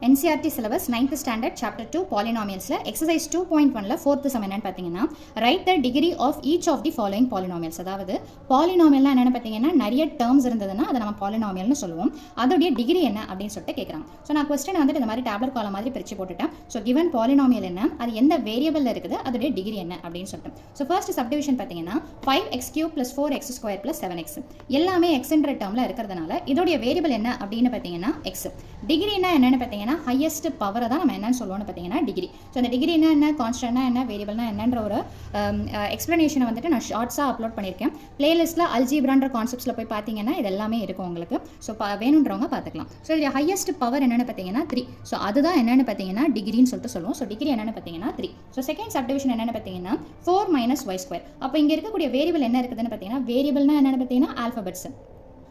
NCERT syllabus 9th standard chapter 2 polynomials exercise 2.1 4th sum என்னன்னு பார்த்தீங்கன்னா write the degree of each of the following polynomials. அதாவது polynomialனா என்னன்னு பார்த்தீங்கன்னா நிறைய terms இருந்ததுன்னா அதை நம்ம polynomialனு சொல்லுவோம். அதோடைய டிகிரி என்ன அப்படின்னு சொல்லிட்டு கேட்குறாங்க. ஸோ நான் கொஸ்டின் வந்துட்டு இந்த மாதிரி டேப்லெட் காலம் மாதிரி பிரித்து போட்டுட்டேன். ஸோ given polynomial என்ன, அது எந்த வேரியபிளில் இருக்குது, அதோடைய டிகிரி என்ன அப்படின்னு சொல்லிட்டு. ஸோ ஃபர்ஸ்ட் சப்டிவிஷன் பார்த்தீங்கன்னா 5x³ + 4x² + 7x எல்லாமே எக்ஸ்ன்ற டேர்மில் இருக்கிறதுனால இதோடைய வேரியபிள் என்ன அப்படின்னு பார்த்தீங்கன்னா எக்ஸ். டிகிரினா என்னன்னு பார்த்தீங்கன்னா ஹையஸ்ட் பவரை தான் நம்ம என்னன்னு சொல்லுவோம்னு பார்த்தீங்கன்னா டிகிரி. ஸோ அந்த டிகிரினா என்ன, கான்ஸ்டன்ட்னா என்ன, வேரியபிள்னா என்னன்ற ஒரு எக்ஸ்ப்ளனேஷனை வந்துட்டு நான் ஷார்ட்ஸாக அப்லோட் பண்ணியிருக்கேன். பிளேலிஸ்ட்டில் அல்ஜிப்ரான்ற கான்செப்ட்ஸில் போய் பார்த்தீங்கன்னா இது எல்லாமே இருக்கும் உங்களுக்கு. ஸோ வேணுன்றவங்க பார்த்துக்கலாம். ஸோ இதில் ஹையஸ்ட் பவர் என்னென்னு பார்த்தீங்கன்னா 3. ஸோ அதுதான் என்னென்னு பார்த்தீங்கன்னா டிகிரின்னு சொல்லிட்டு சொல்லுவோம். ஸோ டிகிரி என்னென்னு பார்த்தீங்கன்னா 3. ஸோ செகண்ட் சப்டிவிஷன் என்னென்னு பார்த்தீங்கன்னா 4 - y². அப்போ இங்கே இருக்கக்கூடிய வேரியபிள் என்ன இருக்குதுன்னு பார்த்தீங்கன்னா, வேரியபிள்னா என்னென்னு பார்த்தீங்கன்னா ஆல்ஃபபெட்ஸ்.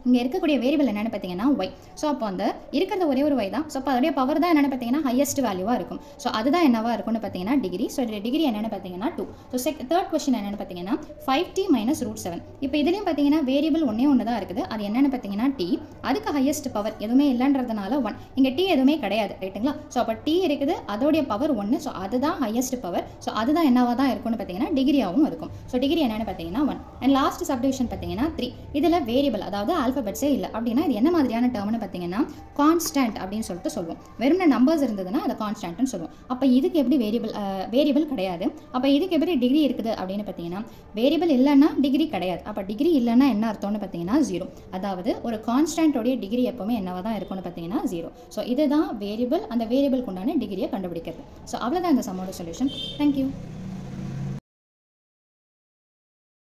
இங்கே இருக்கக்கூடிய வேரியபிள் என்னென்னு பார்த்தீங்கன்னா ஒய். ஸோ அப்போ அந்த இருக்கிறது ஒரே ஒரு ஒய் தான். ஸோ அப்போ அதோடைய பவர் தான் என்னென்னு பார்த்தீங்கன்னா ஹையஸ்ட் வேல்யூவாக இருக்கும். ஸோ அதுதான் என்னவா இருக்கும்னு பார்த்தீங்கன்னா டிகிரி. ஸோ இதோட டிகிரி என்னென்னு பார்த்தீங்கன்னா 2. ஸோ தேர்ட் கொஸ்டின் என்னென்னு பார்த்தீங்கன்னா 5t - √7. இப்போ இதுலேயும் பார்த்தீங்கன்னா வேரியபிள் ஒன்று தான் இருக்குது. அது என்னென்னு பார்த்தீங்கன்னா டி. அதுக்கு ஹையஸ்ட் பவர் எதுவுமே இல்லைன்றதுனால 1. இங்கே டி எதுவுமே கிடையாது, ரைட்டுங்களா? ஸோ அப்போ டி இருக்குது, அதோடைய பவர் 1. ஸோ அதுதான் ஹையஸ்ட் பவர். ஸோ அதுதான் என்னவா தான் இருக்கும்னு பார்த்தீங்கன்னா டிகிரியாகவும் இருக்கும். ஸோ டிகிரி என்னென்னு பார்த்தீங்கன்னா 1. அண்ட் லாஸ்ட் சப்டிவிஷன் பார்த்தீங்கன்னா 3. இதில் வேரியபிள் அதாவது ஆல்ஃபபெட்ஸே இல்லை அப்படின்னா இது என்ன மாதிரியான டேர்ம்னு பார்த்தீங்கன்னா கான்ஸ்டன்ட் அப்படின்னு சொல்லிட்டு சொல்லுவோம். வெறும் நம்பர்ஸ் இருந்ததுன்னா அதை கான்ஸ்டன்ட்னு சொல்லுவோம். அப்போ இதுக்கு எப்படி வேரியபிள் கிடையாது, அப்போ இதுக்கு எப்படி டிகிரி இருக்குது அப்படின்னு பார்த்தீங்கன்னா வேரியபிள் இல்லைன்னா டிகிரி கிடையாது. அப்போ டிகிரி இல்லைன்னா என்ன அர்த்தம்னு பார்த்தீங்கன்னா 0. அதாவது ஒரு கான்ஸ்டன்ட்டோடைய டிகிரி எப்பவுமே என்னவா தான் இருக்கும்னு பார்த்தீங்கன்னா 0. ஸோ இதுதான் வேரியபிள். அந்த வேரியபிளுக்கு உண்டான டிகிரியை கண்டுபிடிக்கிறது. ஸோ அவ்வளோதான் இந்த சம்மோட சொல்யூஷன். தேங்க்யூ.